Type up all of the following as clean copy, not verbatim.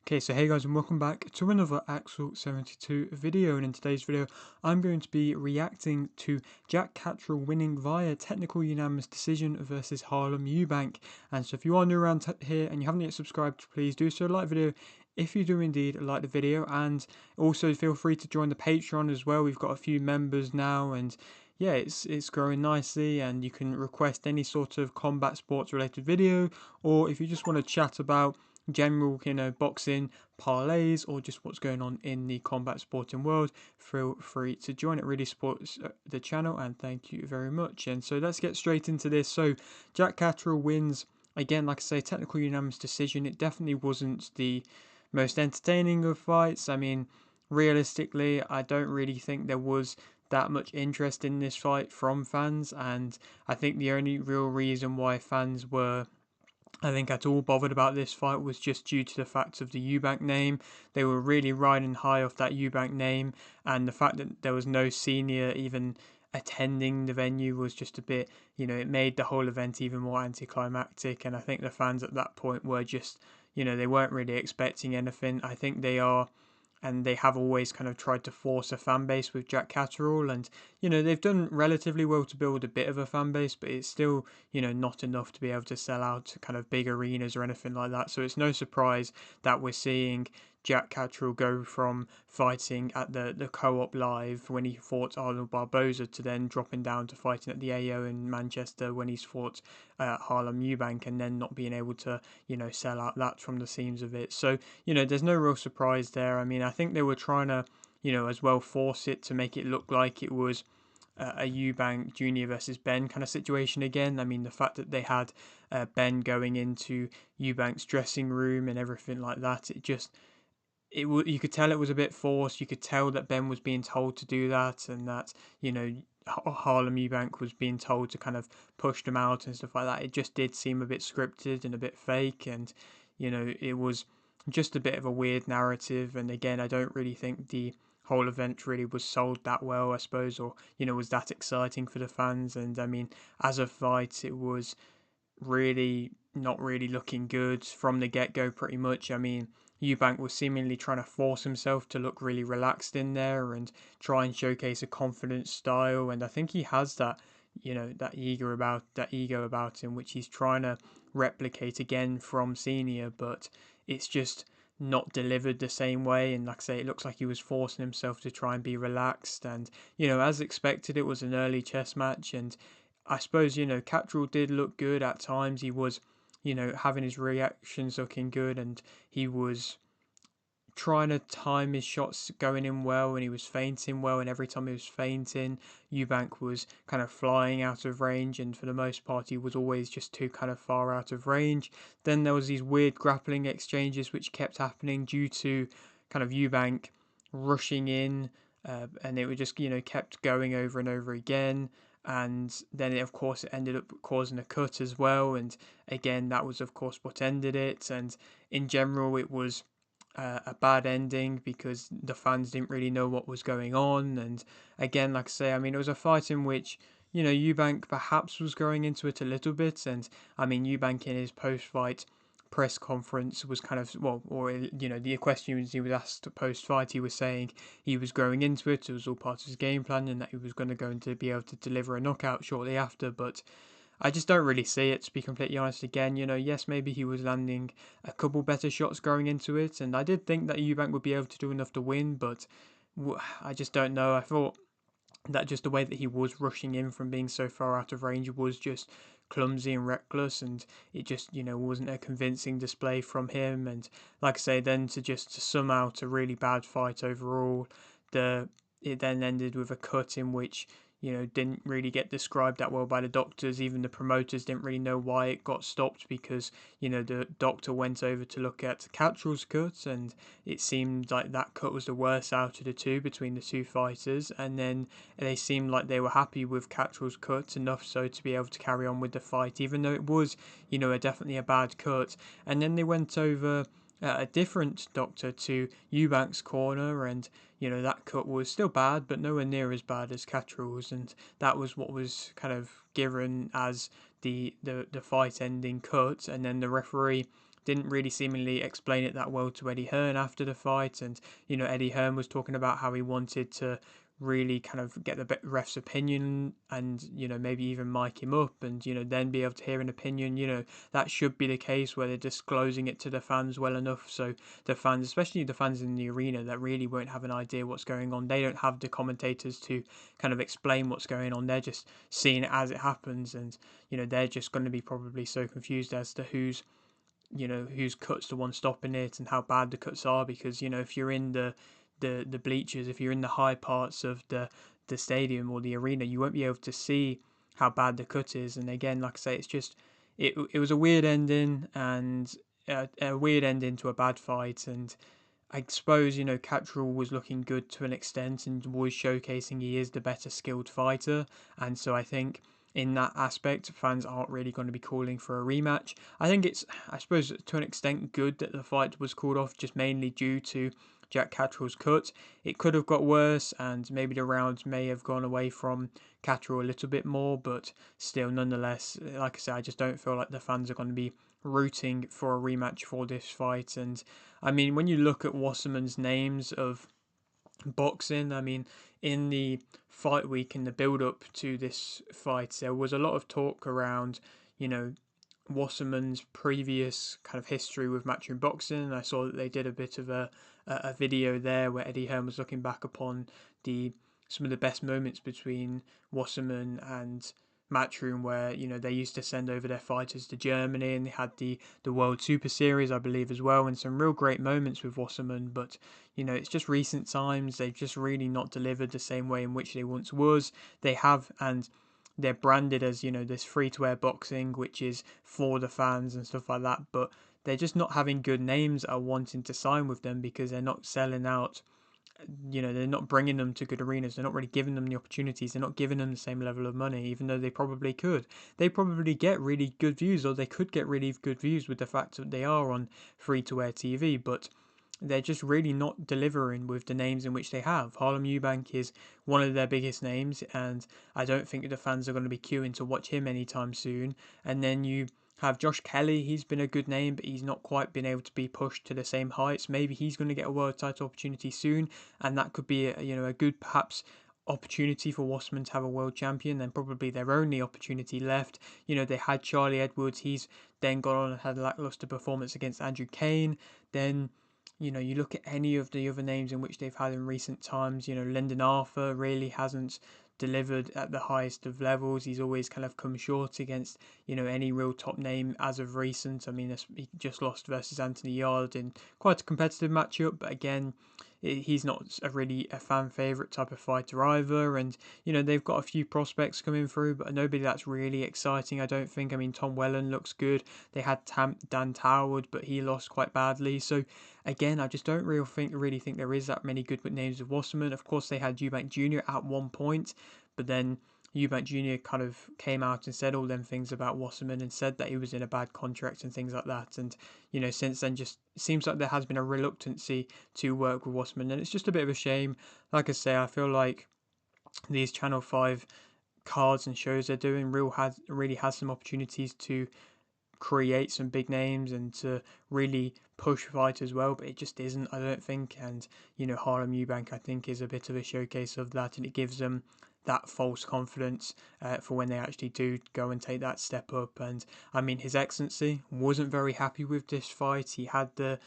Okay, so hey guys and welcome back to another Axel 72 video, and in today's video I'm going to be reacting to Jack Catterall winning via technical unanimous decision versus Harlem Eubank. And so if you are new around here and you haven't yet subscribed, please do so, like the video if you do indeed like the video, and also feel free to join the Patreon as well. We've got a few members now, and yeah, it's growing nicely, and you can request any sort of combat sports related video, or if you just want to chat about general, boxing, parlays, or just what's going on in the combat sporting world, feel free to join. It really supports the channel, and thank you very much. And so let's get straight into this. So Jack Catterall wins again, like I say, technical unanimous decision. It definitely wasn't the most entertaining of fights. I mean, realistically, I don't really think there was that much interest in this fight from fans, and I think the only real reason why fans were, I think, at all bothered about this fight was just due to the fact of the Eubank name. They were really riding high off that Eubank name, and the fact that there was no senior even attending the venue was just a bit, it made the whole event even more anticlimactic. And I think the fans at that point were just, they weren't really expecting anything. I think they are, and they have always kind of tried to force a fan base with Jack Catterall, and they've done relatively well to build a bit of a fan base, but it's still not enough to be able to sell out kind of big arenas or anything like that. So it's no surprise that we're seeing Jack Catterall go from fighting at the co-op live when he fought Arnold Barboza to then dropping down to fighting at the AO in Manchester when he's fought Harlem Eubank, and then not being able to sell out that from the seams of it. So there's no real surprise there. I mean, I think they were trying to as well force it to make it look like it was a Eubank Junior versus Benn kind of situation again. I mean, the fact that they had Benn going into Eubank's dressing room and everything like that, you could tell it was a bit forced. You could tell that Benn was being told to do that, and that Harlem Eubank was being told to kind of push them out and stuff like that. It just did seem a bit scripted and a bit fake, and it was just a bit of a weird narrative. And again, I don't really think the whole event really was sold that well, I suppose, or was that exciting for the fans. And I mean, as a fight, it was really not really looking good from the get-go, pretty much. I mean, Eubank was seemingly trying to force himself to look really relaxed in there and try and showcase a confident style, and I think he has that, that ego about him, which he's trying to replicate again from senior, but it's just not delivered the same way. And like I say, it looks like he was forcing himself to try and be relaxed, and as expected, it was an early chess match. And I suppose, Catterall did look good at times. He was, having his reactions looking good, and he was trying to time his shots going in well, and he was feinting well, and every time he was feinting, Eubank was kind of flying out of range, and for the most part he was always just too kind of far out of range. Then there was these weird grappling exchanges which kept happening due to kind of Eubank rushing in, and it would just kept going over and over again. And then of course it ended up causing a cut as well, and again that was of course what ended it. And in general it was a bad ending because the fans didn't really know what was going on. And again, like I say, I mean, it was a fight in which, Eubank perhaps was going into it a little bit. And I mean, Eubank in his post fight press conference was kind of, well, or, the questions he was asked post fight, he was saying he was going into it was all part of his game plan, and that he was going to go into be able to deliver a knockout shortly after. But I just don't really see it, to be completely honest. Again, yes, maybe he was landing a couple better shots going into it, and I did think that Eubank would be able to do enough to win, but I just don't know. I thought that just the way that he was rushing in from being so far out of range was just clumsy and reckless, and it just wasn't a convincing display from him. And like I say, then to sum out a really bad fight overall, it then ended with a cut in which didn't really get described that well by the doctors. Even the promoters didn't really know why it got stopped, because the doctor went over to look at Catterall's cut, and it seemed like that cut was the worst out of the two between the two fighters. And then they seemed like they were happy with Catterall's cut enough so to be able to carry on with the fight, even though it was definitely a bad cut. And then they went over a different doctor to Eubank's corner, and that cut was still bad, but nowhere near as bad as Catterall's, and that was what was kind of given as the fight ending cut. And then the referee didn't really seemingly explain it that well to Eddie Hearn after the fight. And, Eddie Hearn was talking about how he wanted to really kind of get the ref's opinion and, maybe even mic him up and, then be able to hear an opinion. That should be the case where they're disclosing it to the fans well enough. So the fans, especially the fans in the arena that really won't have an idea what's going on, they don't have the commentators to kind of explain what's going on. They're just seeing it as it happens. And, they're just going to be probably so confused as to whose cut's the one stopping it and how bad the cuts are, because if you're in the bleachers, if you're in the high parts of the stadium or the arena, you won't be able to see how bad the cut is. And again, like I say, it's just it was a weird ending, and a weird ending to a bad fight. And I suppose, Catterall was looking good to an extent and was showcasing he is the better skilled fighter. And so I think in that aspect, fans aren't really going to be calling for a rematch. I think it's, I suppose, to an extent good that the fight was called off, just mainly due to Jack Catterall's cut. It could have got worse, and maybe the rounds may have gone away from Catterall a little bit more, but still, nonetheless, like I said, I just don't feel like the fans are going to be rooting for a rematch for this fight. And I mean, when you look at Wasserman's names of boxing, I mean, in the fight week, in the build up to this fight, there was a lot of talk around, Wasserman's previous kind of history with matchroom boxing. I saw that they did a bit of a video there where Eddie Hearn was looking back upon the some of the best moments between Wasserman and Matchroom, where they used to send over their fighters to Germany, and they had the World Super Series, I believe, as well, and some real great moments with Wasserman. But it's just recent times they've just really not delivered the same way in which they once was. They have, and they're branded as this free to air boxing, which is for the fans and stuff like that. But they're just not having good names that are wanting to sign with them, because they're not selling out. They're not bringing them to good arenas. They're not really giving them the opportunities. They're not giving them the same level of money, even though they probably could. They probably get really good views, or they could get really good views with the fact that they are on free-to-air TV, but they're just really not delivering with the names in which they have. Harlem Eubank is one of their biggest names, and I don't think the fans are going to be queuing to watch him anytime soon. And then you have Josh Kelly. He's been a good name, but he's not quite been able to be pushed to the same heights. Maybe he's going to get a world title opportunity soon, and that could be a good perhaps opportunity for Wasserman to have a world champion. Then probably their only opportunity left. They had Charlie Edwards. He's then gone on and had a lackluster performance against Andrew Kane. Then you look at any of the other names in which they've had in recent times. Lyndon Arthur really hasn't delivered at the highest of levels. He's always kind of come short against any real top name as of recent. I mean, he just lost versus Anthony Yard in quite a competitive matchup, but again, he's not really a fan favourite type of fighter either. And they've got a few prospects coming through, but nobody that's really exciting, I don't think. I mean, Tom Whelan looks good. They had Dan Towerwood, but he lost quite badly. So again, I just don't really think there is that many good names of Wasserman. Of course, they had Eubank Jr. at one point, but then Eubank Jr. kind of came out and said all them things about Wasserman and said that he was in a bad contract and things like that. And, since then just seems like there has been a reluctancy to work with Wasserman, and it's just a bit of a shame. Like I say, I feel like these Channel 5 cards and shows they're doing really has some opportunities to create some big names and to really push fight as well, but it just isn't, I don't think. And Harlem Eubank, I think, is a bit of a showcase of that, and it gives them that false confidence for when they actually do go and take that step up. And I mean, His Excellency wasn't very happy with this fight. He had the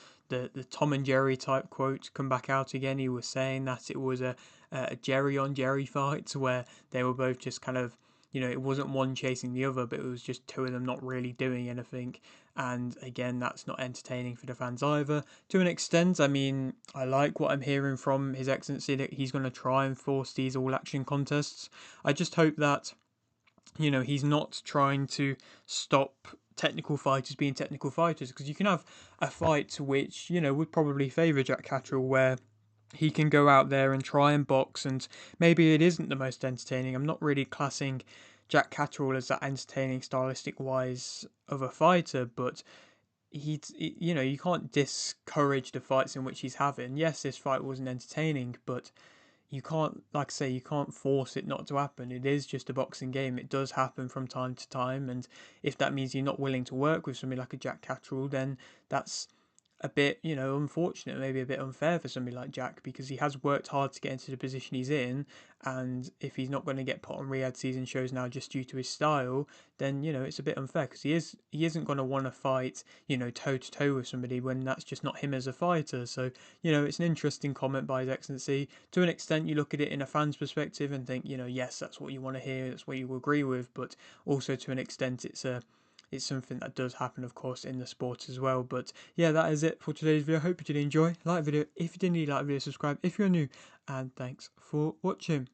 Tom and Jerry type quote come back out again. He was saying that it was a Jerry on Jerry fight where they were both just kind of, it wasn't one chasing the other, but it was just two of them not really doing anything. And again, that's not entertaining for the fans either. To an extent, I mean, I like what I'm hearing from His Excellency that he's going to try and force these all-action contests. I just hope that, he's not trying to stop technical fighters being technical fighters, because you can have a fight which, would probably favour Jack Catterall, where he can go out there and try and box, and maybe it isn't the most entertaining. I'm not really classing Jack Catterall as that entertaining stylistic wise of a fighter, but you can't discourage the fights in which he's having. Yes, this fight wasn't entertaining, but you can't, like I say, you can't force it not to happen. It is just a boxing game. It does happen from time to time, and if that means you're not willing to work with somebody like a Jack Catterall, then that's a bit, unfortunate, maybe a bit unfair for somebody like Jack, because he has worked hard to get into the position he's in. And if he's not going to get put on Riyadh season shows now just due to his style, then it's a bit unfair, because he isn't going to want to fight toe to toe with somebody when that's just not him as a fighter. So it's an interesting comment by His Excellency. To an extent, you look at it in a fan's perspective and think, yes, that's what you want to hear, that's what you agree with, but also to an extent, it's something that does happen, of course, in the sport as well. But yeah, that is it for today's video. Hope you did enjoy. Like the video if you did, like the video, subscribe if you're new, and thanks for watching.